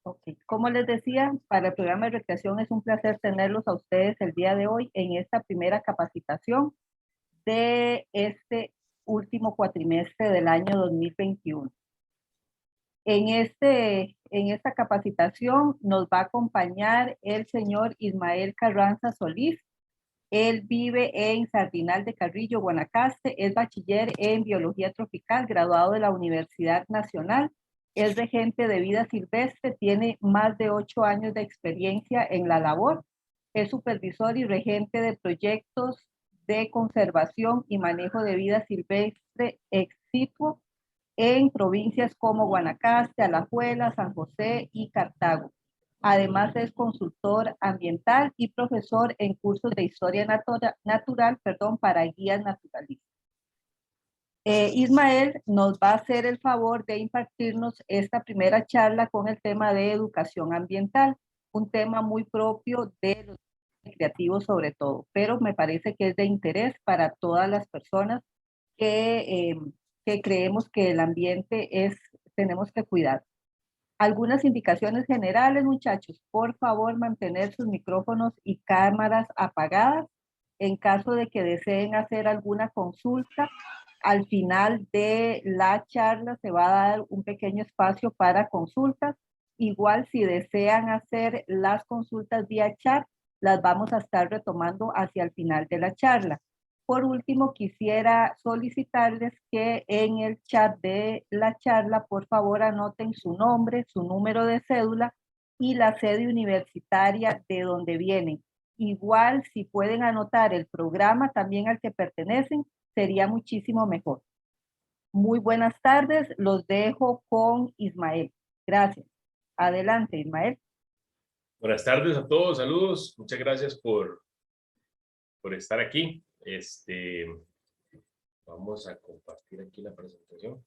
Ok, como les decía, para el programa de recreación es un placer tenerlos a ustedes el día de hoy en esta primera capacitación de este último cuatrimestre del año 2021. En esta capacitación nos va a acompañar el señor Ismael Carranza Solís. Él vive en Sardinal de Carrillo, Guanacaste, es bachiller en Biología Tropical, graduado de la Universidad Nacional, es regente de vida silvestre, tiene más de 8 años de experiencia en la labor, es supervisor y regente de proyectos de conservación y manejo de vida silvestre ex situ en provincias como Guanacaste, Alajuela, San José y Cartago. Además es consultor ambiental y profesor en cursos de historia natural para guías naturalistas. Ismael nos va a hacer el favor de impartirnos esta primera charla con el tema de educación ambiental, un tema muy propio de los creativos sobre todo, pero me parece que es de interés para todas las personas que, que creemos que el ambiente tenemos que cuidar. Algunas indicaciones generales, muchachos. Por favor, mantener sus micrófonos y cámaras apagadas. En caso de que deseen hacer alguna consulta, al final de la charla se va a dar un pequeño espacio para consultas. Igual, si desean hacer las consultas vía chat, las vamos a estar retomando hacia el final de la charla. Por último, quisiera solicitarles que en el chat de la charla, por favor, anoten su nombre, su número de cédula y la sede universitaria de donde vienen. Igual, si pueden anotar el programa también al que pertenecen, sería muchísimo mejor. Muy buenas tardes, los dejo con Ismael. Gracias. Adelante, Ismael. Buenas tardes a todos, saludos. Muchas gracias por estar aquí. Vamos a compartir aquí la presentación.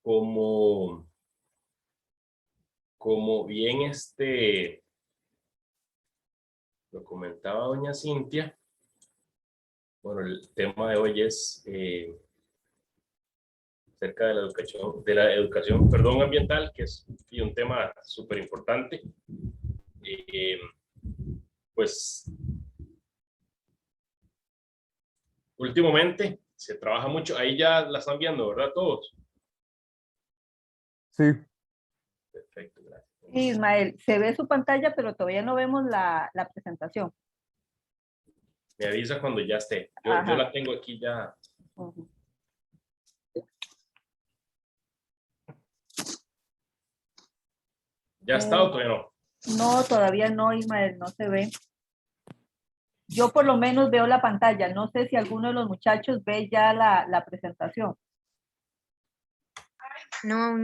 Como bien lo comentaba doña Cintia, bueno, el tema de hoy es acerca de la educación, ambiental, que es un tema súper importante. Pues últimamente se trabaja mucho, ahí ya la están viendo, ¿verdad? Todos. Sí. Perfecto, gracias. Ismael, se ve su pantalla, pero todavía no vemos la presentación. Me avisa cuando ya esté. Yo la tengo aquí ya. ¿Ya está o todavía no? No, todavía no, Ismael, no se ve. Yo por lo menos veo la pantalla. No sé si alguno de los muchachos ve ya la presentación. No,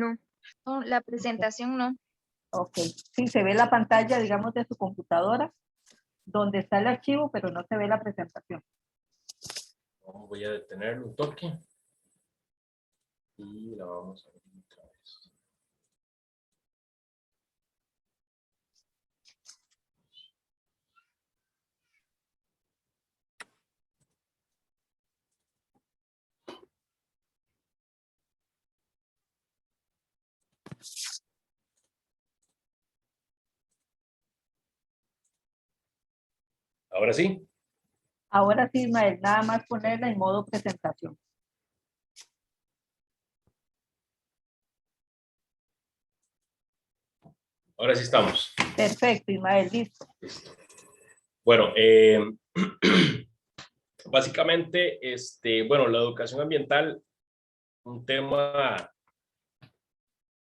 la presentación no. Ok, sí, se ve la pantalla, digamos, de su computadora, donde está el archivo, pero no se ve la presentación. Voy a detenerlo un toque. Y la vamos a ver otra vez. ¿Ahora sí? Ahora sí, Ismael, nada más ponerla en modo presentación. Ahora sí estamos. Perfecto, Ismael, listo. Bueno, básicamente, bueno, la educación ambiental, un tema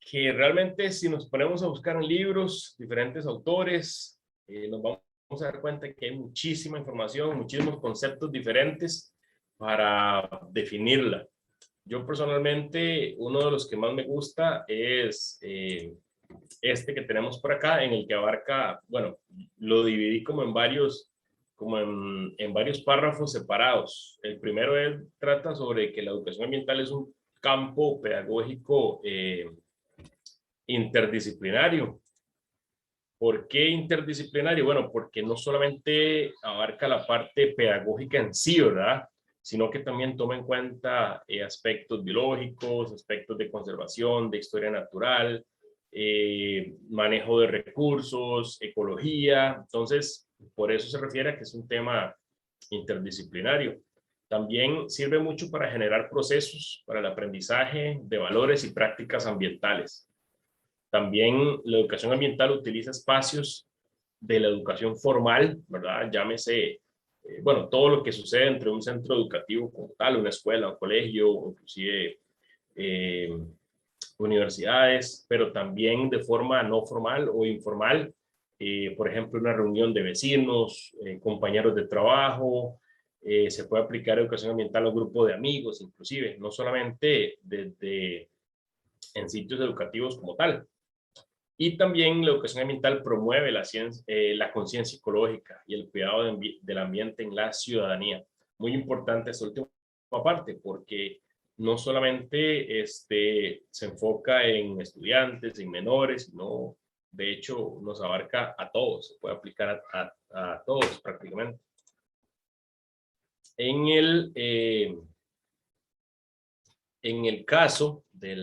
que realmente si nos ponemos a buscar en libros, diferentes autores, nos vamos a dar cuenta que hay muchísima información, muchísimos conceptos diferentes para definirla. Yo personalmente, uno de los que más me gusta es este que tenemos por acá, en el que abarca, bueno, lo dividí como en varios párrafos separados. El primero trata sobre que la educación ambiental es un campo pedagógico interdisciplinario. ¿Por qué interdisciplinario? Bueno, porque no solamente abarca la parte pedagógica en sí, ¿verdad? Sino que también toma en cuenta aspectos biológicos, aspectos de conservación, de historia natural, manejo de recursos, ecología. Entonces, por eso se refiere a que es un tema interdisciplinario. También sirve mucho para generar procesos para el aprendizaje de valores y prácticas ambientales. También la educación ambiental utiliza espacios de la educación formal, ¿verdad? Llámese, bueno, todo lo que sucede entre un centro educativo como tal, una escuela, un colegio, inclusive universidades, pero también de forma no formal o informal, por ejemplo, una reunión de vecinos, compañeros de trabajo, se puede aplicar educación ambiental a un grupo de amigos, inclusive, no solamente desde en sitios educativos como tal. Y también la educación ambiental promueve la conciencia ecológica y el cuidado del ambiente en la ciudadanía. Muy importante esta última parte, porque no solamente se enfoca en estudiantes, en menores, sino de hecho nos abarca a todos, se puede aplicar a todos prácticamente. En el caso de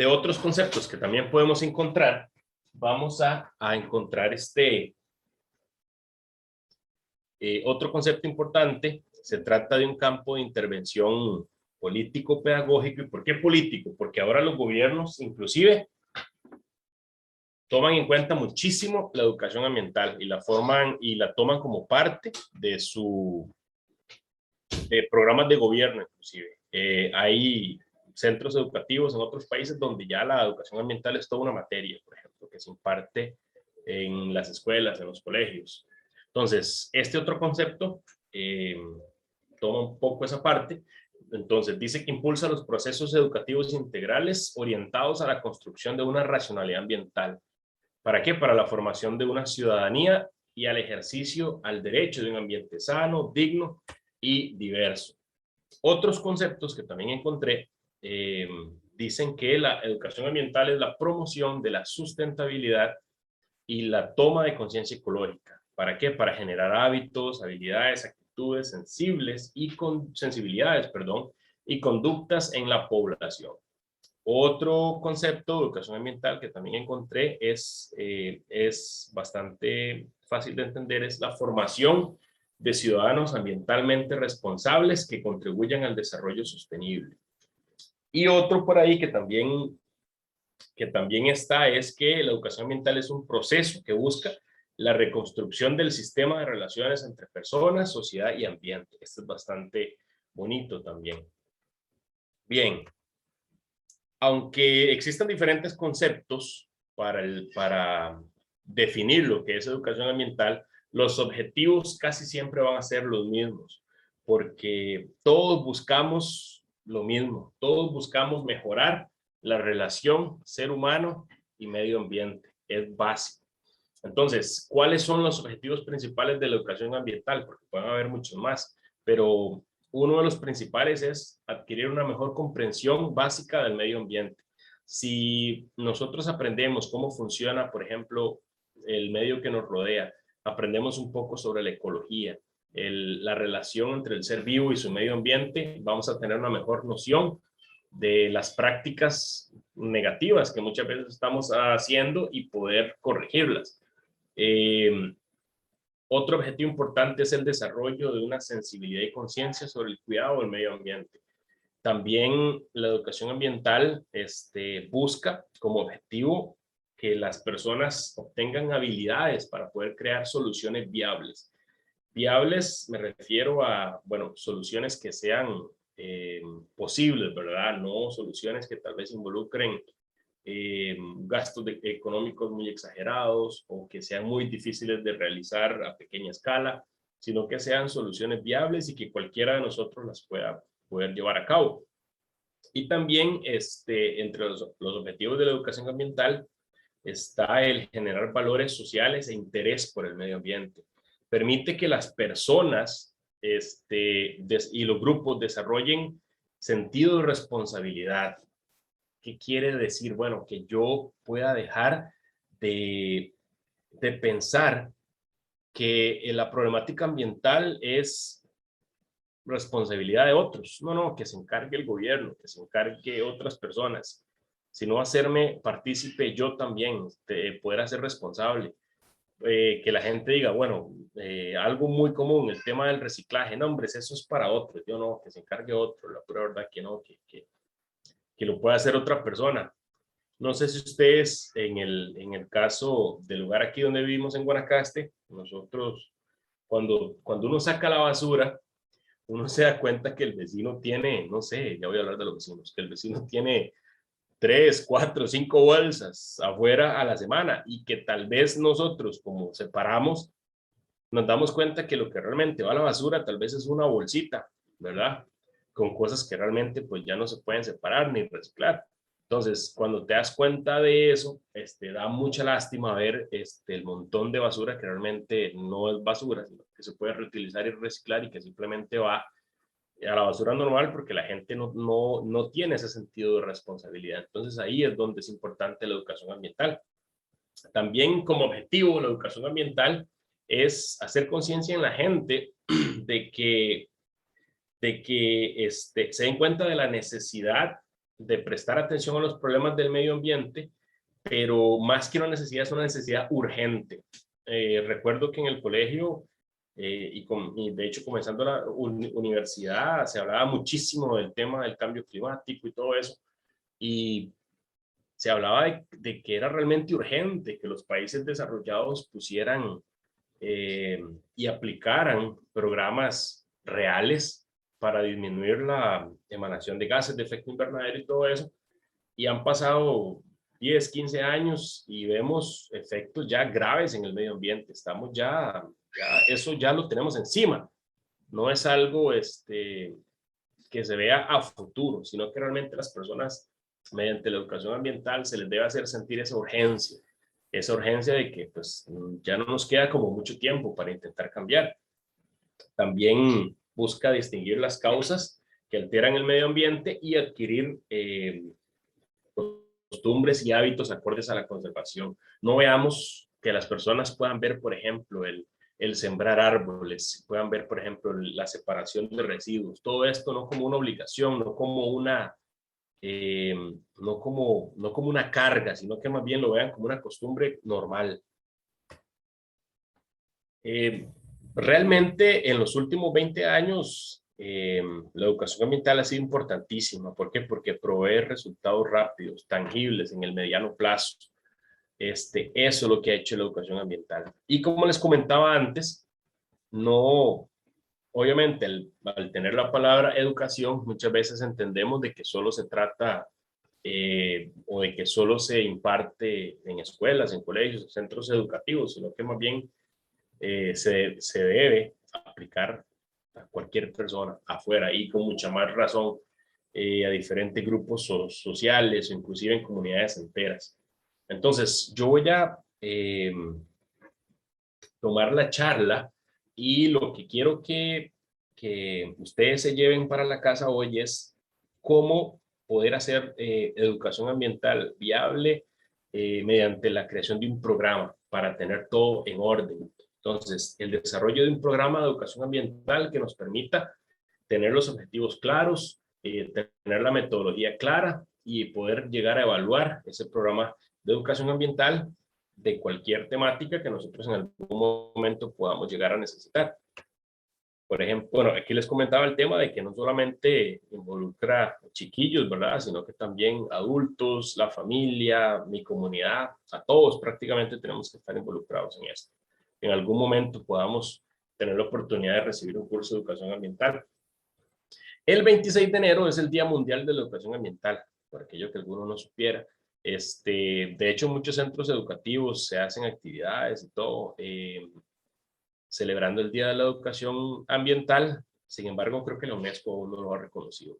otros conceptos que también podemos encontrar, vamos a encontrar otro concepto importante. Se trata de un campo de intervención político-pedagógico. ¿Y por qué político? Porque ahora los gobiernos inclusive toman en cuenta muchísimo la educación ambiental y la toman como parte de programas de gobierno inclusive. Hay centros educativos en otros países donde ya la educación ambiental es toda una materia, por ejemplo, que se imparte en las escuelas, en los colegios. Entonces, este otro concepto toma un poco esa parte. Entonces, dice que impulsa los procesos educativos integrales orientados a la construcción de una racionalidad ambiental. ¿Para qué? Para la formación de una ciudadanía y al ejercicio al derecho de un ambiente sano, digno y diverso. Otros conceptos que también encontré dicen que la educación ambiental es la promoción de la sustentabilidad y la toma de conciencia ecológica. ¿Para qué? Para generar hábitos, habilidades, actitudes sensibilidades, y conductas en la población. Otro concepto de educación ambiental que también encontré es bastante fácil de entender, es la formación de ciudadanos ambientalmente responsables que contribuyan al desarrollo sostenible. Y otro por ahí que también está es que la educación ambiental es un proceso que busca la reconstrucción del sistema de relaciones entre personas, sociedad y ambiente. Esto es bastante bonito también. Bien. Aunque existan diferentes conceptos para definir lo que es educación ambiental, los objetivos casi siempre van a ser los mismos, porque todos buscamos lo mismo, todos buscamos mejorar la relación ser humano y medio ambiente, es básico. Entonces, ¿cuáles son los objetivos principales de la educación ambiental? Porque pueden haber muchos más, pero uno de los principales es adquirir una mejor comprensión básica del medio ambiente. Si nosotros aprendemos cómo funciona, por ejemplo, el medio que nos rodea, aprendemos un poco sobre la ecología, la relación entre el ser vivo y su medio ambiente, vamos a tener una mejor noción de las prácticas negativas que muchas veces estamos haciendo y poder corregirlas. Otro objetivo importante es el desarrollo de una sensibilidad y conciencia sobre el cuidado del medio ambiente. También la educación ambiental busca como objetivo que las personas obtengan habilidades para poder crear soluciones viables. Viables me refiero a, bueno, soluciones que sean posibles, ¿verdad? No soluciones que tal vez involucren gastos económicos muy exagerados o que sean muy difíciles de realizar a pequeña escala, sino que sean soluciones viables y que cualquiera de nosotros las pueda poder llevar a cabo. Y también entre los objetivos de la educación ambiental está el generar valores sociales e interés por el medio ambiente. Permite que las personas y los grupos desarrollen sentido de responsabilidad. ¿Qué quiere decir? Bueno, que yo pueda dejar de pensar que la problemática ambiental es responsabilidad de otros. No, no, que se encargue el gobierno, que se encargue otras personas, sino hacerme partícipe yo también, de poder ser responsable. Que la gente diga, bueno, algo muy común, el tema del reciclaje, no, hombre, eso es para otros, yo no, que se encargue otro, la pura verdad que no, que lo pueda hacer otra persona. No sé si ustedes, en el caso del lugar aquí donde vivimos en Guanacaste, nosotros, cuando uno saca la basura, uno se da cuenta que el vecino tiene, no sé, ya voy a hablar de los vecinos, que el vecino tiene 3, 4, 5 bolsas afuera a la semana y que tal vez nosotros, como separamos, nos damos cuenta que lo que realmente va a la basura tal vez es una bolsita, ¿verdad? Con cosas que realmente pues ya no se pueden separar ni reciclar. Entonces, cuando te das cuenta de eso, da mucha lástima ver el montón de basura que realmente no es basura, sino que se puede reutilizar y reciclar y que simplemente va a la basura normal porque la gente no tiene ese sentido de responsabilidad. Entonces, ahí es donde es importante la educación ambiental. También como objetivo, la educación ambiental es hacer conciencia en la gente de que, se den cuenta de la necesidad de prestar atención a los problemas del medio ambiente, pero más que una necesidad, es una necesidad urgente. Recuerdo que en el colegio, y de hecho comenzando la universidad, se hablaba muchísimo del tema del cambio climático y todo eso, y se hablaba de que era realmente urgente que los países desarrollados pusieran y aplicaran programas reales para disminuir la emanación de gases de efecto invernadero y todo eso. Y han pasado 10, 15 años y vemos efectos ya graves en el medio ambiente. Estamos eso ya lo tenemos encima. No es algo que se vea a futuro, sino que realmente las personas, mediante la educación ambiental, se les debe hacer sentir esa urgencia de que pues ya no nos queda como mucho tiempo para intentar cambiar. También busca distinguir las causas que alteran el medio ambiente y adquirir costumbres y hábitos acordes a la conservación. No veamos que las personas puedan ver, por ejemplo, el sembrar árboles, puedan ver, por ejemplo, la separación de residuos, todo esto no como una obligación, no como una, no como una carga, sino que más bien lo vean como una costumbre normal. Realmente en los últimos 20 años la educación ambiental ha sido importantísima. ¿Por qué? Porque provee resultados rápidos, tangibles en el mediano plazo. Eso es lo que ha hecho la educación ambiental. Y como les comentaba antes, no, obviamente al tener la palabra educación, muchas veces entendemos de que solo se trata o de que solo se imparte en escuelas, en colegios, en centros educativos, sino que más bien se debe aplicar a cualquier persona afuera y con mucha más razón a diferentes grupos sociales o inclusive en comunidades enteras. Entonces, yo voy a tomar la charla y lo que quiero que ustedes se lleven para la casa hoy es cómo poder hacer educación ambiental viable mediante la creación de un programa para tener todo en orden. Entonces, el desarrollo de un programa de educación ambiental que nos permita tener los objetivos claros, tener la metodología clara y poder llegar a evaluar ese programa de educación ambiental de cualquier temática que nosotros en algún momento podamos llegar a necesitar. Por ejemplo, bueno, aquí les comentaba el tema de que no solamente involucra chiquillos, ¿verdad? Sino que también adultos, la familia, mi comunidad, a todos prácticamente tenemos que estar involucrados en esto. En algún momento podamos tener la oportunidad de recibir un curso de educación ambiental. El 26 de enero es el Día Mundial de la Educación Ambiental, por aquello que alguno no supiera. De hecho, muchos centros educativos se hacen actividades y todo, celebrando el Día de la Educación Ambiental. Sin embargo, creo que la UNESCO aún no lo ha reconocido,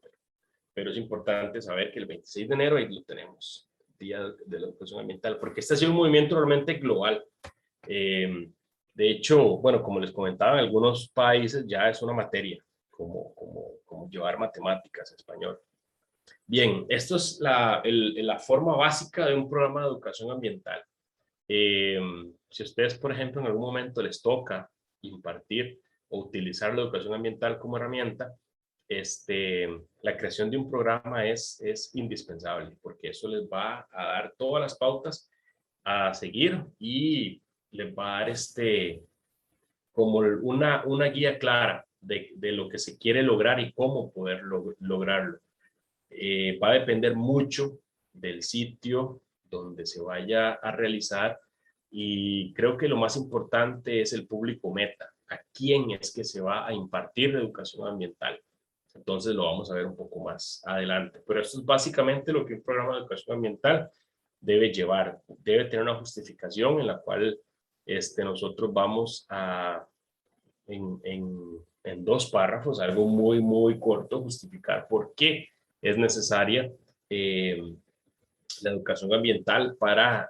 pero es importante saber que el 26 de enero ahí lo tenemos, Día de la Educación Ambiental, porque este ha sido un movimiento realmente global. De hecho, bueno, como les comentaba, en algunos países ya es una materia, como llevar matemáticas en español. Bien, esto es la forma básica de un programa de educación ambiental. Si ustedes, por ejemplo, en algún momento les toca impartir o utilizar la educación ambiental como herramienta, la creación de un programa es indispensable, porque eso les va a dar todas las pautas a seguir y les va a dar como una guía clara de lo que se quiere lograr y cómo poder lograrlo. Va a depender mucho del sitio donde se vaya a realizar, y creo que lo más importante es el público meta. ¿A quién es que se va a impartir la educación ambiental? Entonces lo vamos a ver un poco más adelante. Pero esto es básicamente lo que un programa de educación ambiental debe llevar. Debe tener una justificación en la cual nosotros vamos a, en 2 párrafos, algo muy, muy corto, justificar por qué es necesaria la educación ambiental para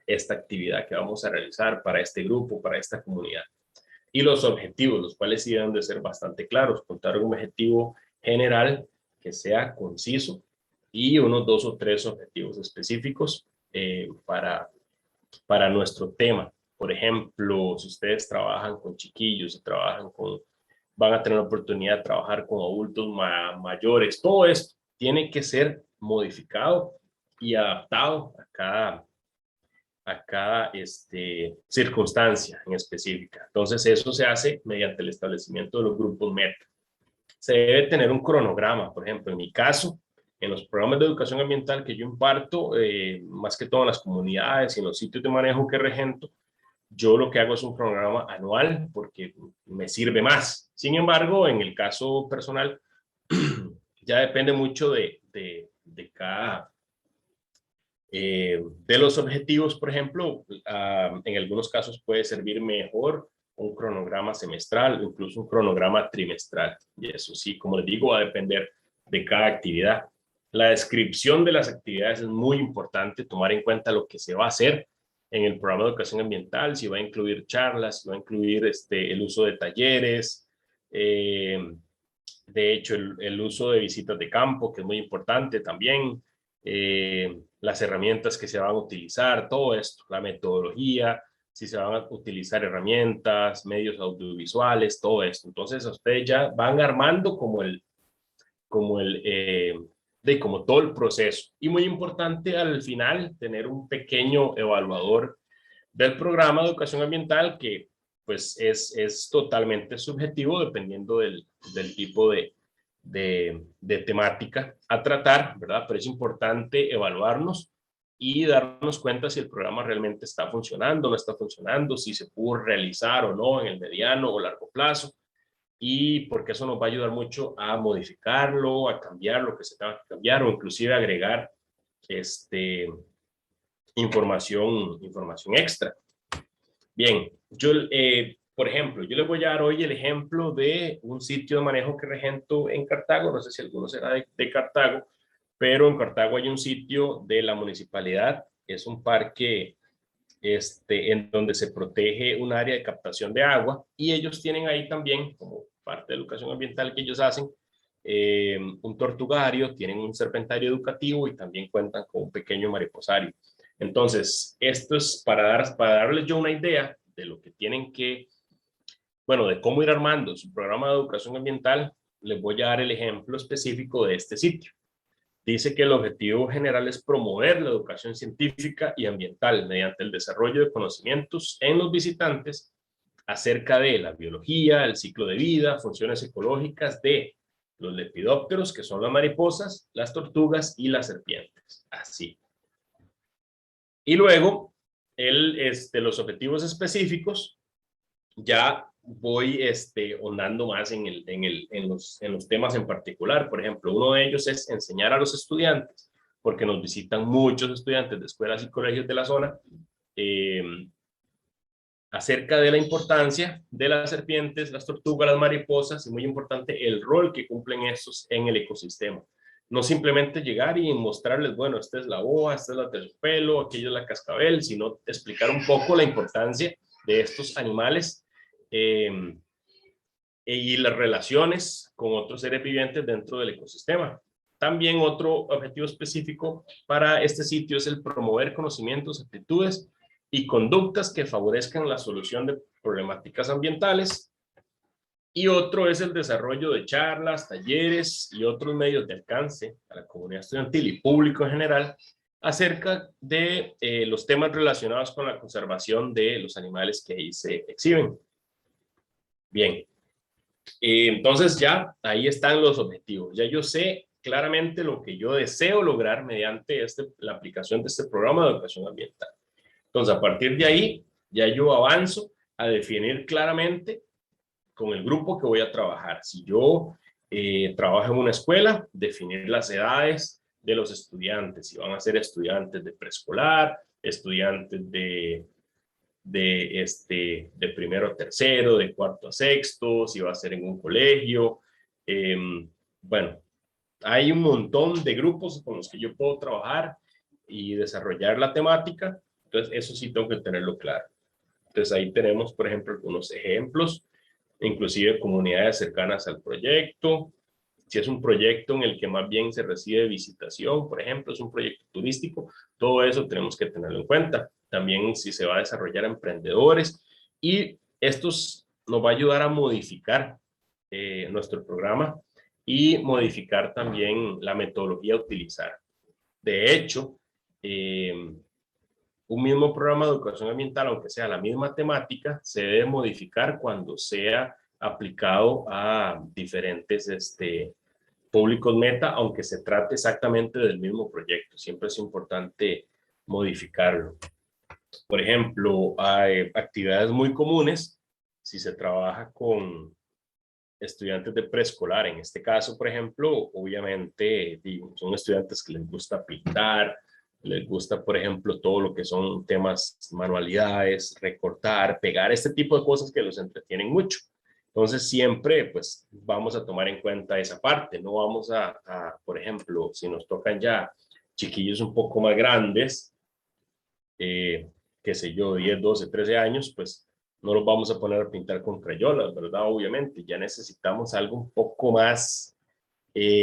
esta actividad que vamos a realizar, para este grupo, para esta comunidad. Y los objetivos, los cuales sí deben de ser bastante claros, contar un objetivo general que sea conciso y unos 2 o 3 objetivos específicos para nuestro tema. Por ejemplo, si ustedes trabajan con chiquillos, van a tener la oportunidad de trabajar con adultos mayores, todo esto tiene que ser modificado y adaptado a cada circunstancia en específica. Entonces, eso se hace mediante el establecimiento de los grupos meta. Se debe tener un cronograma. Por ejemplo, en mi caso, en los programas de educación ambiental que yo imparto, más que todo en las comunidades y en los sitios de manejo que regento, yo lo que hago es un cronograma anual porque me sirve más. Sin embargo, en el caso personal, ya depende mucho de cada de los objetivos. Por ejemplo, en algunos casos puede servir mejor un cronograma semestral o incluso un cronograma trimestral. Y eso sí, como les digo, va a depender de cada actividad. La descripción de las actividades es muy importante, tomar en cuenta lo que se va a hacer en el programa de educación ambiental, si va a incluir charlas, si va a incluir el uso de talleres, de hecho el uso de visitas de campo, que es muy importante también, las herramientas que se van a utilizar, todo esto, la metodología, si se van a utilizar herramientas, medios audiovisuales, todo esto. Entonces ustedes ya van armando como todo el proceso. Y muy importante al final tener un pequeño evaluador del programa de educación ambiental que pues es totalmente subjetivo dependiendo del tipo de temática a tratar, ¿verdad? Pero es importante evaluarnos y darnos cuenta si el programa realmente está funcionando, no está funcionando, si se pudo realizar o no en el mediano o largo plazo, y porque eso nos va a ayudar mucho a modificarlo, a cambiar lo que se tenga que cambiar o inclusive agregar información extra. Bien, por ejemplo, yo les voy a dar hoy el ejemplo de un sitio de manejo que regento en Cartago. No sé si alguno será de Cartago, pero en Cartago hay un sitio de la municipalidad. Es un parque en donde se protege un área de captación de agua, y ellos tienen ahí también, como parte de educación ambiental que ellos hacen, un tortugario, tienen un serpentario educativo y también cuentan con un pequeño mariposario. Entonces, esto es para darles yo una idea de lo que tienen que, bueno, de cómo ir armando su programa de educación ambiental. Les voy a dar el ejemplo específico de este sitio. Dice que el objetivo general es promover la educación científica y ambiental mediante el desarrollo de conocimientos en los visitantes acerca de la biología, el ciclo de vida, funciones ecológicas de los lepidópteros, que son las mariposas, las tortugas y las serpientes. Así. Y luego, los objetivos específicos, ya voy ahondando más en los temas en particular. Por ejemplo, uno de ellos es enseñar a los estudiantes, porque nos visitan muchos estudiantes de escuelas y colegios de la zona, acerca de la importancia de las serpientes, las tortugas, las mariposas, y muy importante el rol que cumplen estos en el ecosistema. No simplemente llegar y mostrarles, bueno, esta es la boa, esta es la terciopelo, aquello es la cascabel, sino explicar un poco la importancia de estos animales y las relaciones con otros seres vivientes dentro del ecosistema. También otro objetivo específico para este sitio es el promover conocimientos, actitudes y conductas que favorezcan la solución de problemáticas ambientales Y otro es el desarrollo de charlas, talleres y otros medios de alcance a la comunidad estudiantil y público en general acerca de los temas relacionados con la conservación de los animales que ahí se exhiben. Bien, entonces ya ahí están los objetivos. Ya yo sé claramente lo que yo deseo lograr mediante la aplicación de este programa de educación ambiental. Entonces, a partir de ahí, ya yo avanzo a definir claramente con el grupo que voy a trabajar. Si yo trabajo en una escuela, definir las edades de los estudiantes, si van a ser estudiantes de preescolar, estudiantes de primero a tercero, de cuarto a sexto, si va a ser en un colegio. Bueno, hay un montón de grupos con los que yo puedo trabajar y desarrollar la temática, entonces eso sí tengo que tenerlo claro. Entonces ahí tenemos, por ejemplo, algunos ejemplos, inclusive comunidades cercanas al proyecto. Si es un proyecto en el que más bien se recibe visitación, por ejemplo, es un proyecto turístico, todo eso tenemos que tenerlo en cuenta. También si se va a desarrollar emprendedores, y esto nos va a ayudar a modificar nuestro programa y modificar también la metodología a utilizar. De hecho, un mismo programa de educación ambiental, aunque sea la misma temática, se debe modificar cuando sea aplicado a diferentes públicos meta, aunque se trate exactamente del mismo proyecto. Siempre es importante modificarlo. Por ejemplo, hay actividades muy comunes si se trabaja con estudiantes de preescolar. En este caso, por ejemplo, obviamente son estudiantes que les gusta pintar, les gusta, por ejemplo, todo lo que son temas, manualidades, recortar, pegar, este tipo de cosas que los entretienen mucho. Entonces, siempre, pues, vamos a tomar en cuenta esa parte. No vamos por ejemplo, si nos tocan ya chiquillos un poco más grandes, qué sé yo, 10, 12, 13 años, pues no los vamos a poner a pintar con crayolas, ¿verdad? Obviamente, ya necesitamos algo un poco más,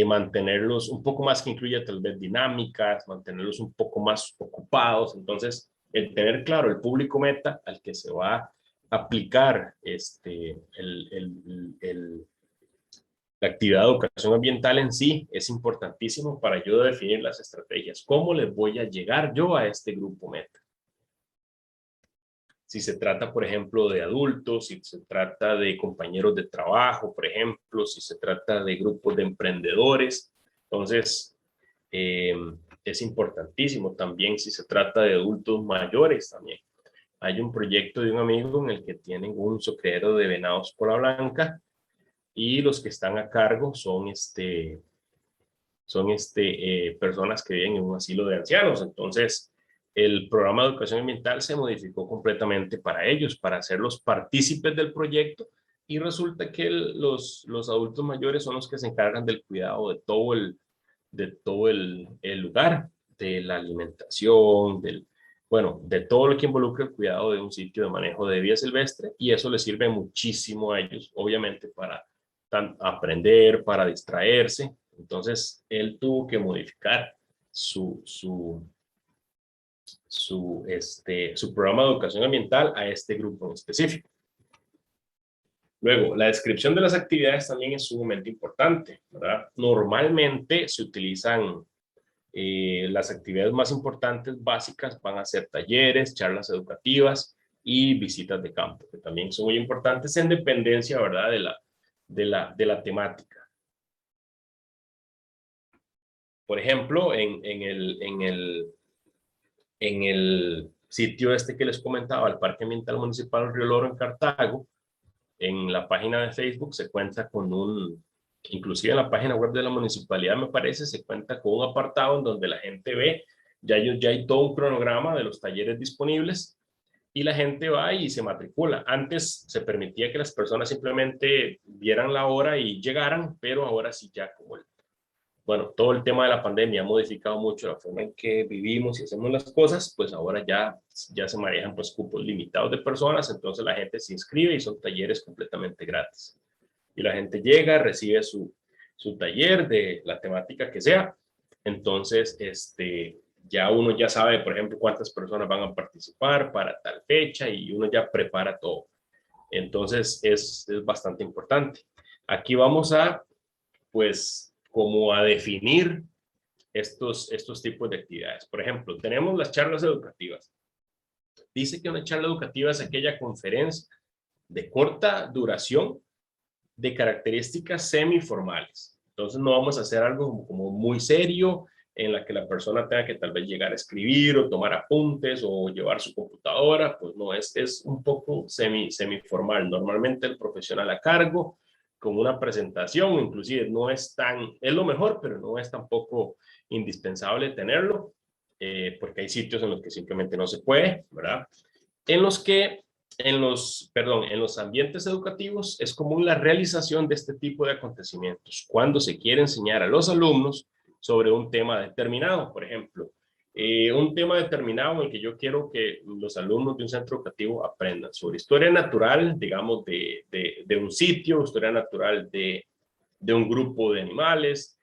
mantenerlos un poco más que incluya tal vez dinámicas, mantenerlos un poco más ocupados. Entonces, el tener claro el público meta al que se va a aplicar la actividad de educación ambiental en sí es importantísimo para yo definir las estrategias. ¿Cómo les voy a llegar yo a este grupo meta? Si se trata, por ejemplo, de adultos, si se trata de compañeros de trabajo, por ejemplo, si se trata de grupos de emprendedores. Entonces, es importantísimo también si se trata de adultos mayores también. Hay un proyecto de un amigo en el que tienen un criadero de venados cola blanca y los que están a cargo son personas que viven en un asilo de ancianos. Entonces, el programa de educación ambiental se modificó completamente para ellos, para hacerlos partícipes del proyecto, y resulta que los adultos mayores son los que se encargan del cuidado de todo el lugar, de la alimentación, de todo lo que involucra el cuidado de un sitio de manejo de vida silvestre, y eso les sirve muchísimo a ellos, obviamente, para aprender, para distraerse. Entonces, él tuvo que modificar su programa de educación ambiental a este grupo en específico. Luego, la descripción de las actividades también es sumamente importante, ¿verdad? Normalmente se utilizan las actividades más importantes, básicas, van a ser talleres, charlas educativas y visitas de campo, que también son muy importantes en dependencia, ¿verdad?, de la temática. Por ejemplo, en el sitio que les comentaba, el Parque Ambiental Municipal Río Loro en Cartago, en la página de Facebook se cuenta con inclusive en la página web de la municipalidad, me parece, se cuenta con un apartado en donde la gente ve, ya hay todo un cronograma de los talleres disponibles, y la gente va y se matricula. Antes se permitía que las personas simplemente vieran la hora y llegaran, pero ahora sí ya todo el tema de la pandemia ha modificado mucho la forma en que vivimos y hacemos las cosas, pues ahora ya se manejan pues cupos limitados de personas, entonces la gente se inscribe y son talleres completamente gratis. Y la gente llega, recibe su taller de la temática que sea, entonces ya uno ya sabe, por ejemplo, cuántas personas van a participar para tal fecha y uno ya prepara todo. Entonces es bastante importante. Aquí vamos a, pues, como a definir estos tipos de actividades. Por ejemplo, tenemos las charlas educativas. Dice que una charla educativa es aquella conferencia de corta duración de características semiformales. Entonces no vamos a hacer algo como muy serio en la que la persona tenga que tal vez llegar a escribir o tomar apuntes o llevar su computadora, pues no, es un poco semiformal. Normalmente el profesional a cargo con una presentación, inclusive no es es lo mejor, pero no es tampoco indispensable tenerlo, porque hay sitios en los que simplemente no se puede, ¿verdad? En los ambientes educativos es común la realización de este tipo de acontecimientos cuando se quiere enseñar a los alumnos sobre un tema determinado. Por ejemplo, un tema determinado en el que yo quiero que los alumnos de un centro educativo aprendan sobre historia natural, digamos, de un sitio, historia natural de un grupo de animales.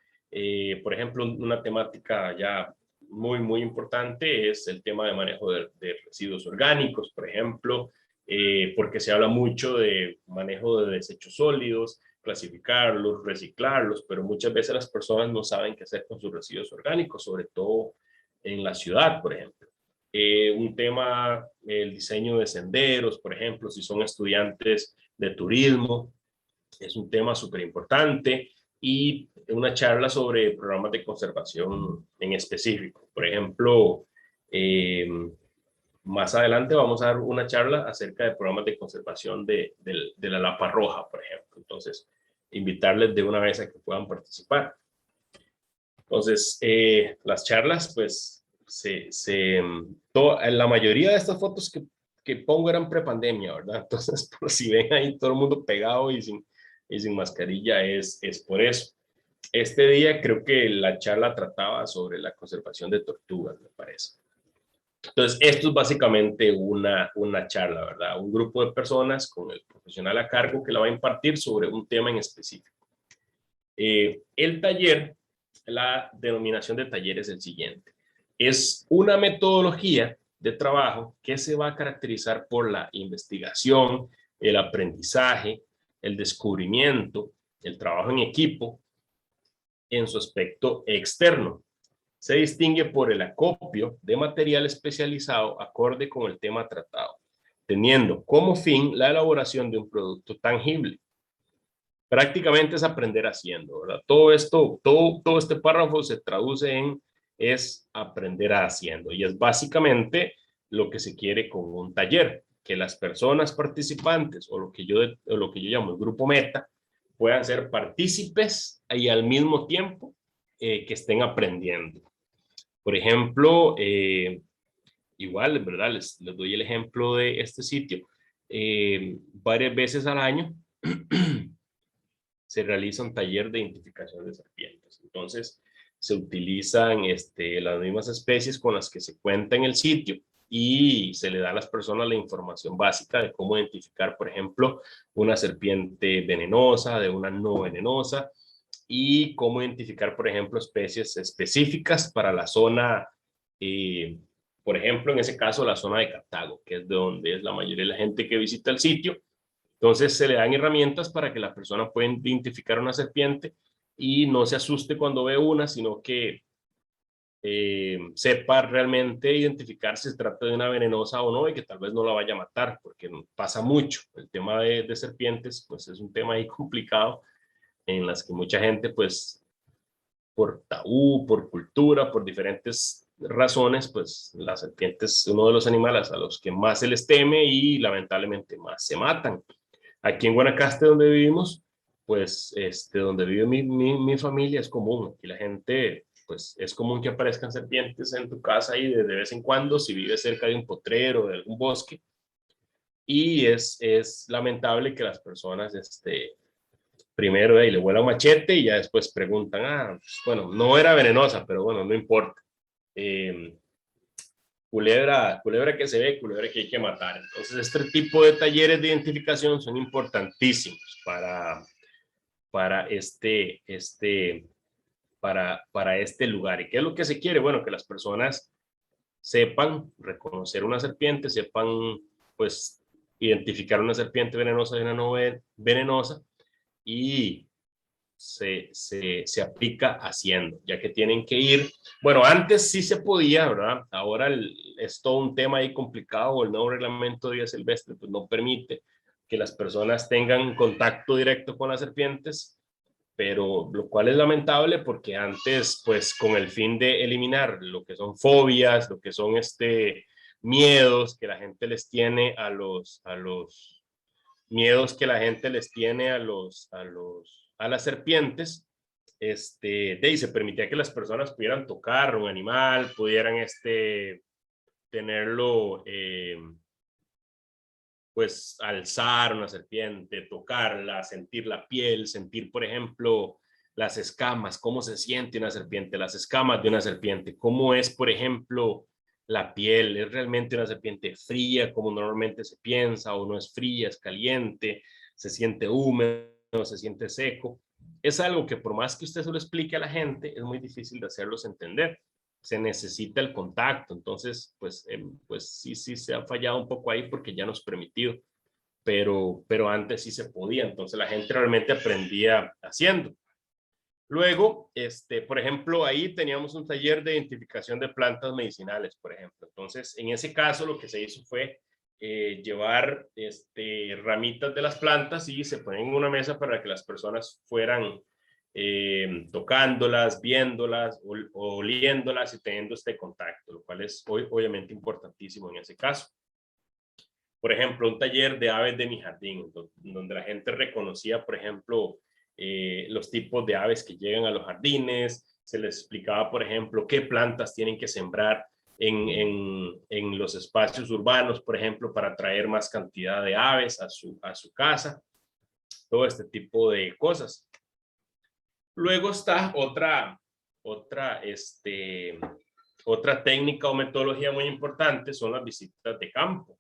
Por ejemplo, una temática ya muy importante es el tema de manejo de residuos orgánicos, por ejemplo, porque se habla mucho de manejo de desechos sólidos, clasificarlos, reciclarlos, pero muchas veces las personas no saben qué hacer con sus residuos orgánicos, sobre todo en la ciudad, por ejemplo. Un tema, el diseño de senderos, por ejemplo, si son estudiantes de turismo, es un tema súper importante, y una charla sobre programas de conservación en específico. Por ejemplo, más adelante vamos a dar una charla acerca de programas de conservación de la lapa roja, por ejemplo. Entonces, invitarles de una vez a que puedan participar. Entonces, las charlas, pues, la mayoría de estas fotos que pongo eran prepandemia, ¿verdad? Entonces, por si ven ahí todo el mundo pegado y sin mascarilla, es por eso. Este día creo que la charla trataba sobre la conservación de tortugas, me parece. Entonces, esto es básicamente una charla, ¿verdad? Un grupo de personas con el profesional a cargo que la va a impartir sobre un tema en específico. El taller, la denominación de taller es el siguiente. Es una metodología de trabajo que se va a caracterizar por la investigación, el aprendizaje, el descubrimiento, el trabajo en equipo en su aspecto externo. Se distingue por el acopio de material especializado acorde con el tema tratado, teniendo como fin la elaboración de un producto tangible. Prácticamente es aprender haciendo, ¿verdad? Todo este párrafo se traduce en es aprender haciendo, y es básicamente lo que se quiere con un taller, que las personas participantes o lo que yo llamo el grupo meta puedan ser partícipes y al mismo tiempo que estén aprendiendo. Por ejemplo, igual, ¿verdad? Les doy el ejemplo de este sitio. Varias veces al año se realiza un taller de identificación de serpientes. Entonces, se utilizan las mismas especies con las que se cuenta en el sitio, y se le da a las personas la información básica de cómo identificar, por ejemplo, una serpiente venenosa de una no venenosa, y cómo identificar, por ejemplo, especies específicas para la zona, por ejemplo, en ese caso, la zona de Cartago, que es de donde es la mayoría de la gente que visita el sitio. Entonces se le dan herramientas para que la persona pueda identificar una serpiente y no se asuste cuando ve una, sino que sepa realmente identificar si se trata de una venenosa o no, y que tal vez no la vaya a matar, porque pasa mucho. El tema de serpientes, pues es un tema ahí complicado, en las que mucha gente, pues por tabú, por cultura, por diferentes razones, pues la serpiente es uno de los animales a los que más se les teme y lamentablemente más se matan. Aquí en Guanacaste, donde vivimos, pues donde vive mi familia, es común. Aquí la gente, pues es común que aparezcan serpientes en tu casa y de vez en cuando, si vives cerca de un potrero, de algún bosque. Y es lamentable que las personas, primero le vuelan machete y ya después preguntan, pues, bueno, no era venenosa, pero bueno, no importa. Culebra que se ve, culebra que hay que matar. Entonces, este tipo de talleres de identificación son importantísimos para este lugar. ¿Y qué es lo que se quiere? Bueno, que las personas sepan reconocer una serpiente, sepan, pues, identificar una serpiente venenosa de una no venenosa y se aplica haciendo, ya que tienen que ir, bueno, antes sí se podía, ¿verdad? Ahora es todo un tema ahí complicado, el nuevo reglamento de vida silvestre pues no permite que las personas tengan contacto directo con las serpientes, pero lo cual es lamentable porque antes, pues con el fin de eliminar lo que son fobias, lo que son miedos que la gente les tiene a los miedos que la gente les tiene a las serpientes, de ahí se permitía que las personas pudieran tocar un animal, pudieran tenerlo, pues alzar una serpiente, tocarla, sentir la piel, sentir, por ejemplo, las escamas, cómo se siente una serpiente, las escamas de una serpiente, cómo es, por ejemplo, la piel, es realmente una serpiente fría, como normalmente se piensa, o no es fría, es caliente, se siente húmedo, se siente seco. Es algo que por más que usted se lo explique a la gente, es muy difícil de hacerlos entender. Se necesita el contacto, entonces pues sí se ha fallado un poco ahí porque ya no es permitido, pero antes sí se podía, entonces la gente realmente aprendía haciendo. Luego, por ejemplo, ahí teníamos un taller de identificación de plantas medicinales, por ejemplo. Entonces, en ese caso, lo que se hizo fue llevar ramitas de las plantas y se ponen en una mesa para que las personas fueran tocándolas, viéndolas, oliéndolas y teniendo este contacto, lo cual es obviamente importantísimo en ese caso. Por ejemplo, un taller de aves de mi jardín, donde la gente reconocía, por ejemplo, los tipos de aves que llegan a los jardines, se les explicaba, por ejemplo, qué plantas tienen que sembrar en los espacios urbanos, por ejemplo, para atraer más cantidad de aves a su casa, todo este tipo de cosas. Luego está otra técnica o metodología muy importante, son las visitas de campo.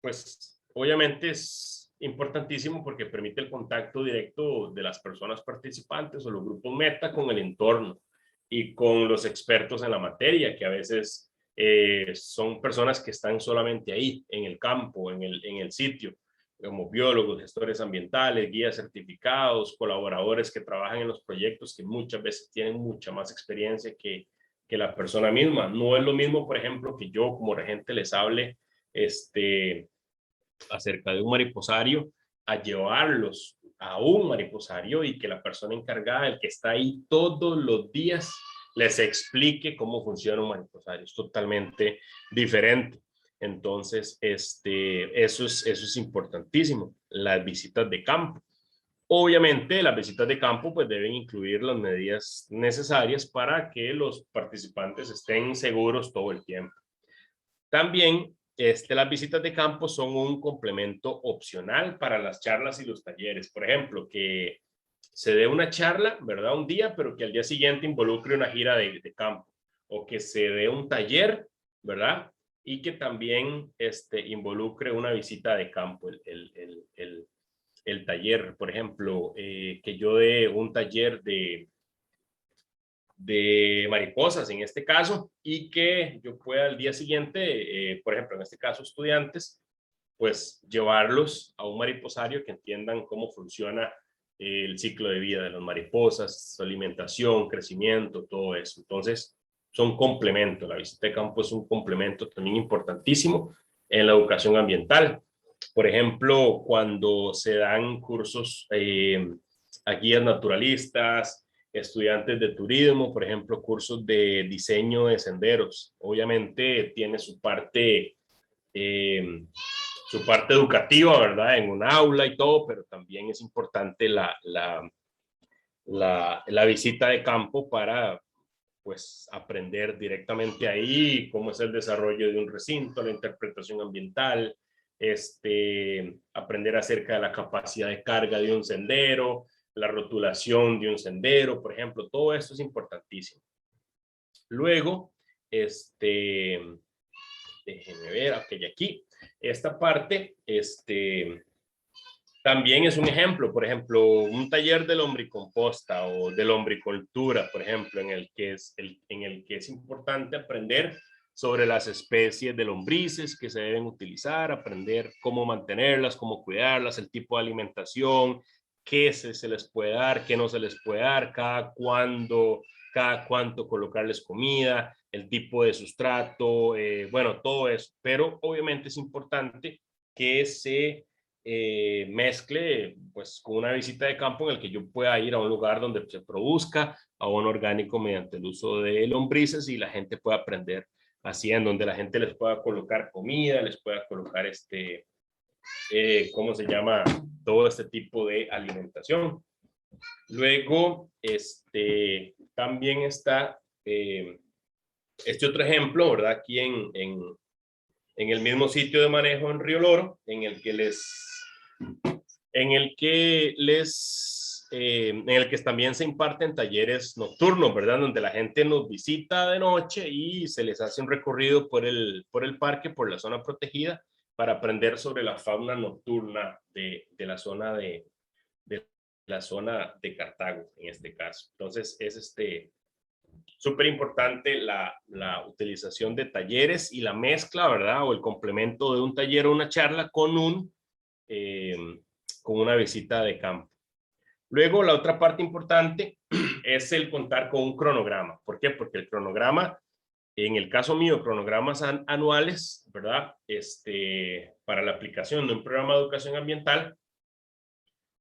Pues obviamente es importantísimo porque permite el contacto directo de las personas participantes o los grupos meta con el entorno y con los expertos en la materia, que a veces son personas que están solamente ahí, en el campo, en el sitio, como biólogos, gestores ambientales, guías certificados, colaboradores que trabajan en los proyectos, que muchas veces tienen mucha más experiencia que la persona misma. No es lo mismo, por ejemplo, que yo como regente les hable acerca de un mariposario, a llevarlos a un mariposario y que la persona encargada, el que está ahí todos los días, les explique cómo funciona un mariposario. Es totalmente diferente. Entonces, eso es importantísimo, las visitas de campo. Obviamente, las visitas de campo pues deben incluir las medidas necesarias para que los participantes estén seguros todo el tiempo. También las visitas de campo son un complemento opcional para las charlas y los talleres. Por ejemplo, que se dé una charla, ¿verdad? Un día, pero que al día siguiente involucre una gira de campo. O que se dé un taller, ¿verdad? Y que también involucre una visita de campo, el taller. Por ejemplo, que yo dé un taller de mariposas en este caso, y que yo pueda al día siguiente, por ejemplo, en este caso estudiantes, pues llevarlos a un mariposario que entiendan cómo funciona el ciclo de vida de las mariposas, su alimentación, crecimiento, todo eso. Entonces, son complementos. La visita de campo es un complemento también importantísimo en la educación ambiental. Por ejemplo, cuando se dan cursos a guías naturalistas, estudiantes de turismo, por ejemplo, cursos de diseño de senderos. Obviamente tiene su parte educativa, ¿verdad? En un aula y todo, pero también es importante la visita de campo para pues aprender directamente ahí cómo es el desarrollo de un recinto, la interpretación ambiental, aprender acerca de la capacidad de carga de un sendero, la rotulación de un sendero, por ejemplo, todo esto es importantísimo. Luego, déjenme ver, ok, aquí, esta parte, también es un ejemplo, por ejemplo, un taller de lombricomposta o de lombricultura, por ejemplo, en el que es importante aprender sobre las especies de lombrices que se deben utilizar, aprender cómo mantenerlas, cómo cuidarlas, el tipo de alimentación, qué se les puede dar, qué no se les puede dar, cada cuánto colocarles comida, el tipo de sustrato, bueno, todo eso. Pero obviamente es importante que se mezcle pues con una visita de campo en el que yo pueda ir a un lugar donde se produzca abono orgánico mediante el uso de lombrices y la gente pueda aprender así, en donde la gente les pueda colocar comida, les pueda colocar ¿cómo se llama? Todo este tipo de alimentación. Luego, también está este otro ejemplo, ¿verdad? Aquí en el mismo sitio de manejo en Río Loro, en el que también se imparten talleres nocturnos, ¿verdad? Donde la gente nos visita de noche y se les hace un recorrido por el parque, por la zona protegida, para aprender sobre la fauna nocturna de la zona de Cartago, en este caso. Entonces, es súper importante la utilización de talleres y la mezcla, ¿verdad? O el complemento de un taller o una charla con una visita de campo. Luego, la otra parte importante es el contar con un cronograma. ¿Por qué? Porque el cronograma, en el caso mío, cronogramas anuales, ¿verdad? Para la aplicación de un programa de educación ambiental,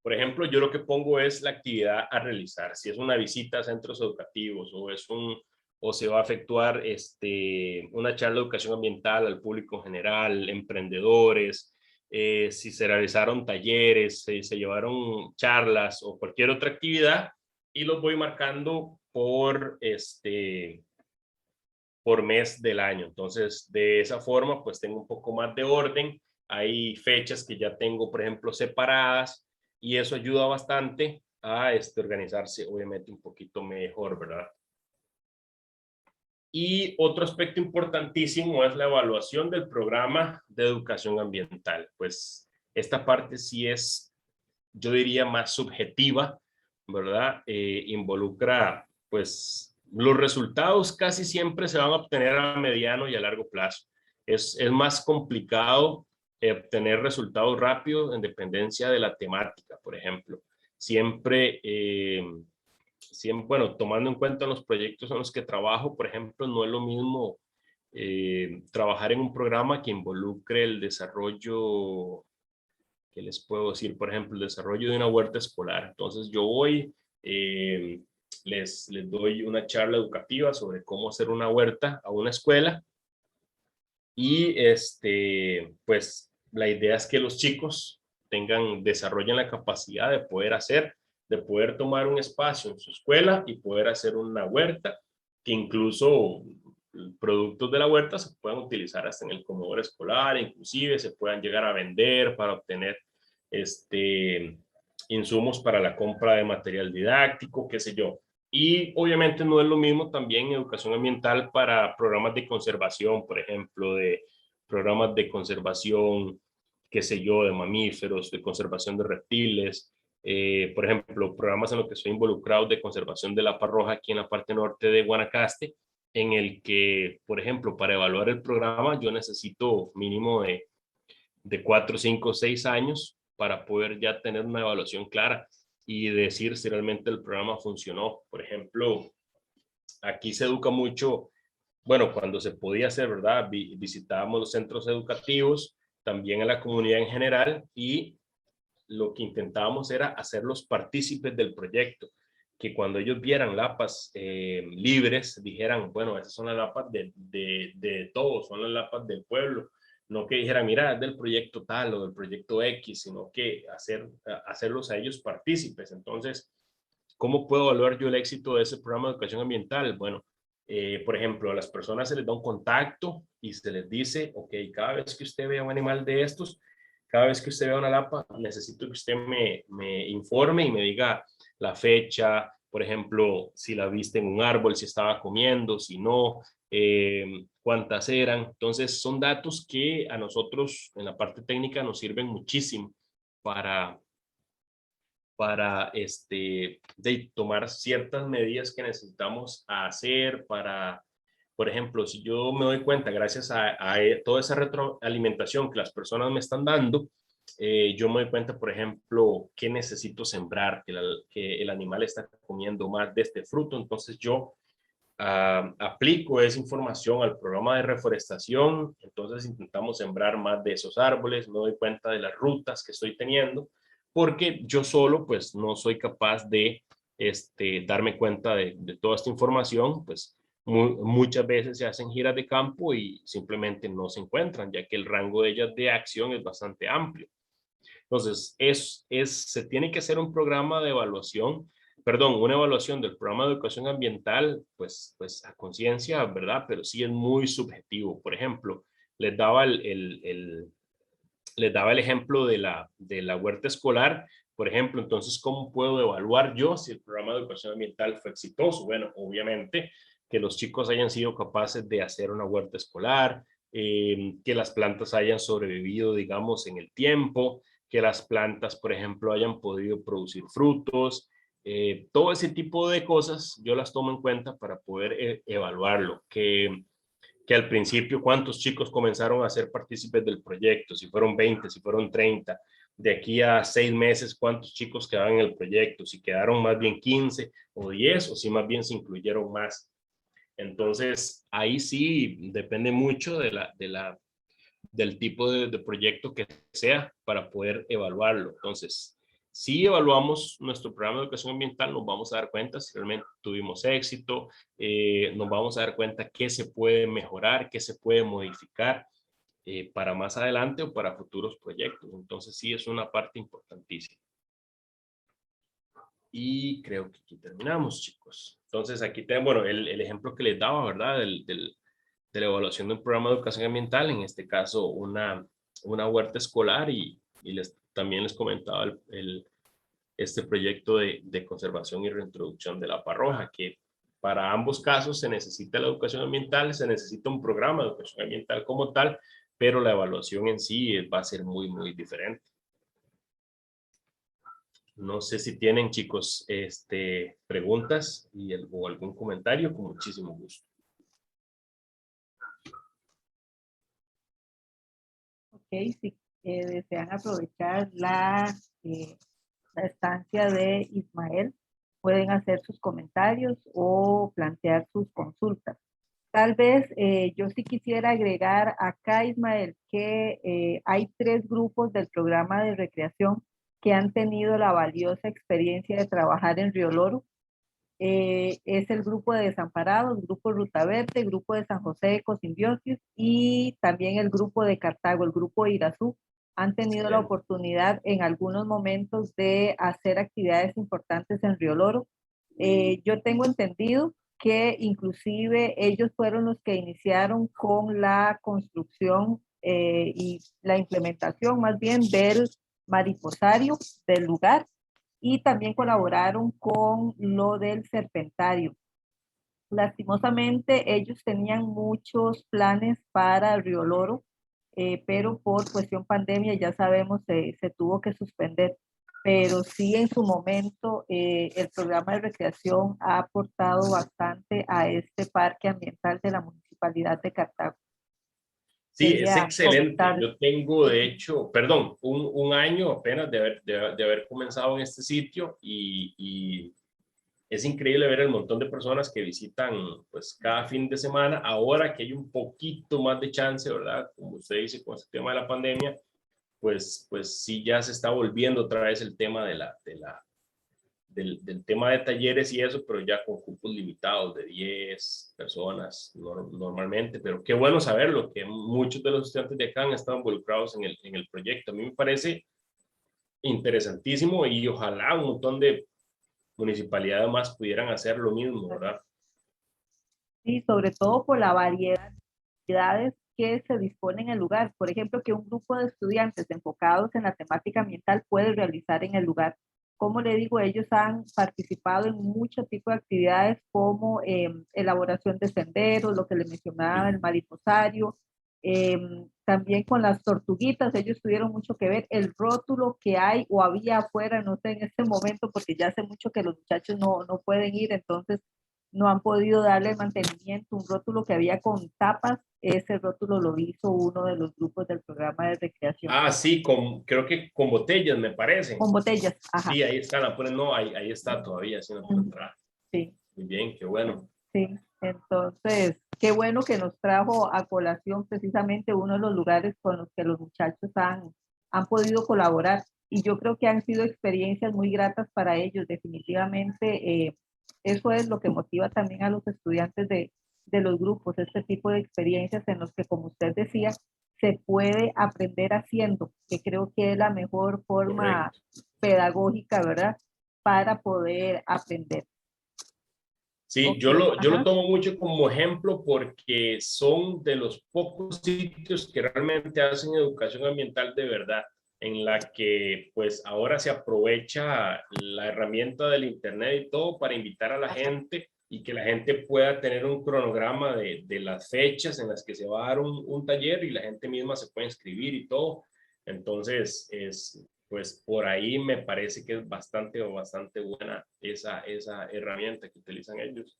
por ejemplo, yo lo que pongo es la actividad a realizar. Si es una visita a centros educativos o se va a efectuar una charla de educación ambiental al público en general, emprendedores, si se realizaron talleres, se llevaron charlas o cualquier otra actividad, y los voy marcando por mes del año. Entonces, de esa forma, pues tengo un poco más de orden. Hay fechas que ya tengo, por ejemplo, separadas, y eso ayuda bastante a organizarse, obviamente, un poquito mejor, ¿verdad? Y otro aspecto importantísimo es la evaluación del programa de educación ambiental. Pues esta parte sí es, yo diría, más subjetiva, ¿verdad? Involucra, pues, los resultados casi siempre se van a obtener a mediano y a largo plazo. Es más complicado obtener resultados rápidos en dependencia de la temática, por ejemplo. Siempre, bueno, tomando en cuenta los proyectos en los que trabajo, por ejemplo, no es lo mismo trabajar en un programa que involucre el desarrollo. ¿Qué les puedo decir? Por ejemplo, el desarrollo de una huerta escolar. Entonces yo voy, les doy una charla educativa sobre cómo hacer una huerta a una escuela, y pues la idea es que los chicos desarrollen la capacidad de poder tomar un espacio en su escuela y poder hacer una huerta, que incluso productos de la huerta se puedan utilizar hasta en el comedor escolar, inclusive se puedan llegar a vender para obtener insumos para la compra de material didáctico, qué sé yo. Y obviamente no es lo mismo también educación ambiental para programas de conservación, por ejemplo, de programas de conservación, qué sé yo, de mamíferos, de conservación de reptiles. Por ejemplo, programas en los que estoy involucrado de conservación de la parroja aquí en la parte norte de Guanacaste, en el que, por ejemplo, para evaluar el programa yo necesito mínimo de 4, 5, 6 años para poder ya tener una evaluación clara y decir si realmente el programa funcionó. Por ejemplo, aquí se educa mucho, bueno, cuando se podía hacer, ¿verdad? Visitábamos los centros educativos, también a la comunidad en general, y lo que intentábamos era hacerlos partícipes del proyecto, que cuando ellos vieran lapas libres, dijeran, bueno, esas son las lapas de todos, son las lapas del pueblo. No que dijeran, mira, es del proyecto tal o del proyecto X, sino que hacerlos a ellos partícipes. Entonces, ¿cómo puedo evaluar yo el éxito de ese programa de educación ambiental? Bueno, por ejemplo, a las personas se les da un contacto y se les dice, ok, cada vez que usted vea un animal de estos, cada vez que usted vea una lapa, necesito que usted me informe y me diga la fecha, por ejemplo, si la viste en un árbol, si estaba comiendo, si no, cuántas eran. Entonces, son datos que a nosotros en la parte técnica nos sirven muchísimo para de tomar ciertas medidas que necesitamos hacer para Por ejemplo, si yo me doy cuenta, gracias a toda esa retroalimentación que las personas me están dando, yo me doy cuenta, por ejemplo, qué necesito sembrar, que el animal está comiendo más de este fruto, entonces yo aplico esa información al programa de reforestación, entonces intentamos sembrar más de esos árboles, me doy cuenta de las rutas que estoy teniendo, porque yo solo pues no soy capaz de darme cuenta de toda esta información, pues muchas veces se hacen giras de campo y simplemente no se encuentran, ya que el rango de ellas de acción es bastante amplio. Entonces, se tiene que hacer un programa de evaluación, perdón, una evaluación del programa de educación ambiental, pues a conciencia, ¿verdad? Pero sí es muy subjetivo. Por ejemplo, les daba les daba el ejemplo de la huerta escolar. Por ejemplo, entonces, ¿cómo puedo evaluar yo si el programa de educación ambiental fue exitoso? Bueno, obviamente que los chicos hayan sido capaces de hacer una huerta escolar, que las plantas hayan sobrevivido, digamos, en el tiempo, que las plantas, por ejemplo, hayan podido producir frutos. Todo ese tipo de cosas yo las tomo en cuenta para poder evaluarlo. Que al principio cuántos chicos comenzaron a ser partícipes del proyecto, si fueron 20, si fueron 30, de aquí a 6 meses cuántos chicos quedaban en el proyecto, si quedaron más bien 15 o 10 o si más bien se incluyeron más. Entonces, ahí sí depende mucho del tipo de proyecto que sea para poder evaluarlo. Entonces, si evaluamos nuestro programa de educación ambiental, nos vamos a dar cuenta si realmente tuvimos éxito, nos vamos a dar cuenta qué se puede mejorar, qué se puede modificar para más adelante o para futuros proyectos. Entonces, sí es una parte importantísima. Y creo que aquí terminamos, chicos. Entonces, aquí tengo, bueno, el ejemplo que les daba, ¿verdad? De la evaluación de un programa de educación ambiental, en este caso una huerta escolar y también les comentaba este proyecto de conservación y reintroducción de la parroja, que para ambos casos se necesita la educación ambiental, se necesita un programa de educación ambiental como tal, pero la evaluación en sí va a ser muy, muy diferente. No sé si tienen, chicos, preguntas o algún comentario, con muchísimo gusto. Ok, si desean aprovechar la estancia de Ismael, pueden hacer sus comentarios o plantear sus consultas. Tal vez yo sí quisiera agregar acá, Ismael, que hay 3 grupos del programa de recreación que han tenido la valiosa experiencia de trabajar en Río Loro. Es el grupo de Desamparados, grupo Ruta Verde, grupo de San José de Cosimbiosis y también el grupo de Cartago, el grupo de Irazú. Han tenido la oportunidad en algunos momentos de hacer actividades importantes en Río Loro. Yo tengo entendido que inclusive ellos fueron los que iniciaron con la construcción y la implementación más bien del mariposario del lugar y también colaboraron con lo del serpentario. Lastimosamente, ellos tenían muchos planes para Río Loro, pero por cuestión pandemia, ya sabemos, se tuvo que suspender. Pero sí, en su momento, el programa de recreación ha aportado bastante a este parque ambiental de la Municipalidad de Cartago. Sí, es Quería excelente. comentar. Yo tengo, de hecho, perdón, un año apenas de haber comenzado en este sitio y es increíble ver el montón de personas que visitan pues cada fin de semana. Ahora que hay un poquito más de chance, ¿verdad? Como usted dice, con este tema de la pandemia, pues sí ya se está volviendo otra vez el tema del tema de talleres y eso, pero ya con cupos limitados de 10 personas normalmente, pero qué bueno saberlo, que muchos de los estudiantes de acá han estado involucrados en el proyecto. A mí me parece interesantísimo y ojalá un montón de municipalidades más pudieran hacer lo mismo, ¿verdad? Sí, sobre todo por la variedad de actividades que se disponen en el lugar. Por ejemplo, que un grupo de estudiantes enfocados en la temática ambiental puede realizar en el lugar. Como le digo, ellos han participado en muchos tipos de actividades como elaboración de senderos, lo que les mencionaba, el mariposario, también con las tortuguitas, ellos tuvieron mucho que ver. El rótulo que hay o había afuera, no sé en este momento, porque ya hace mucho que los muchachos no pueden ir, entonces no han podido darle mantenimiento. Un rótulo que había con tapas, ese rótulo lo hizo uno de los grupos del programa de recreación. Ah, sí, creo que con botellas, me parece. Con botellas, ajá. Sí, ahí está, la ponen, no, ahí está todavía, sí, no puedo entrar. Sí. Muy bien, qué bueno. Sí, entonces, qué bueno que nos trajo a colación precisamente uno de los lugares con los que los muchachos han podido colaborar. Y yo creo que han sido experiencias muy gratas para ellos, definitivamente. Eso es lo que motiva también a los estudiantes de los grupos, este tipo de experiencias en los que, como usted decía, se puede aprender haciendo, que creo que es la mejor forma pedagógica, ¿verdad?, para poder aprender. Sí, Okay, yo lo tomo mucho como ejemplo porque son de los pocos sitios que realmente hacen educación ambiental de verdad, en la que pues ahora se aprovecha la herramienta del internet y todo para invitar a la gente y que la gente pueda tener un cronograma de las fechas en las que se va a dar un taller y la gente misma se puede inscribir y todo. Entonces, pues por ahí me parece que es bastante buena esa herramienta que utilizan ellos.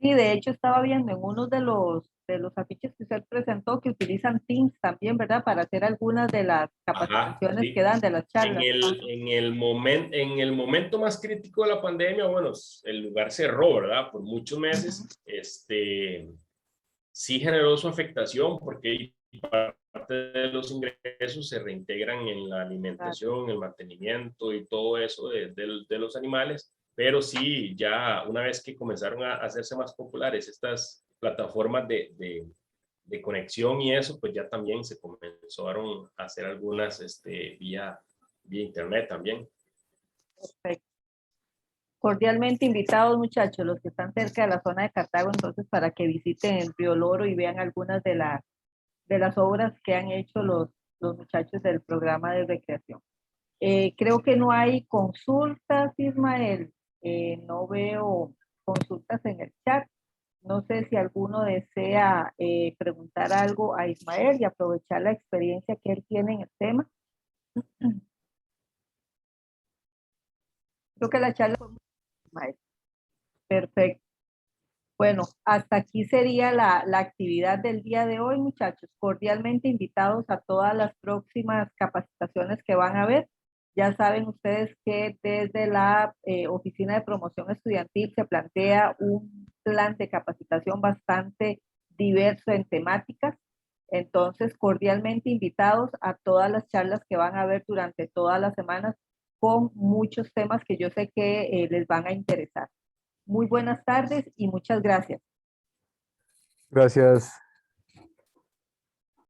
Sí, de hecho estaba viendo en uno de los afiches que usted presentó que utilizan Teams también, ¿verdad? Para hacer algunas de las capacitaciones Sí. que dan de las charlas. En el momento más crítico de la pandemia, bueno, el lugar cerró, ¿verdad? Por muchos meses, sí generó su afectación porque parte de los ingresos se reintegran en la alimentación, el mantenimiento y todo eso de los animales, pero sí, ya una vez que comenzaron a hacerse más populares estas plataformas de conexión y eso, pues ya también se comenzaron a hacer algunas vía internet también. Perfecto. Cordialmente invitados, muchachos, los que están cerca de la zona de Cartago, entonces, para que visiten el Río Loro y vean algunas de las obras que han hecho los muchachos del programa de recreación. Creo que no hay consultas, Ismael. No veo consultas en el chat. No sé si alguno desea preguntar algo a Ismael y aprovechar la experiencia que él tiene en el tema. Creo que la charla fue muy buena, Ismael. Perfecto. Bueno, hasta aquí sería la actividad del día de hoy, muchachos. Cordialmente invitados a todas las próximas capacitaciones que van a haber. Ya saben ustedes que desde la Oficina de Promoción Estudiantil se plantea un plan de capacitación bastante diverso en temáticas. Entonces, cordialmente invitados a todas las charlas que van a haber durante todas las semanas con muchos temas que yo sé que les van a interesar. Muy buenas tardes y muchas gracias. Gracias.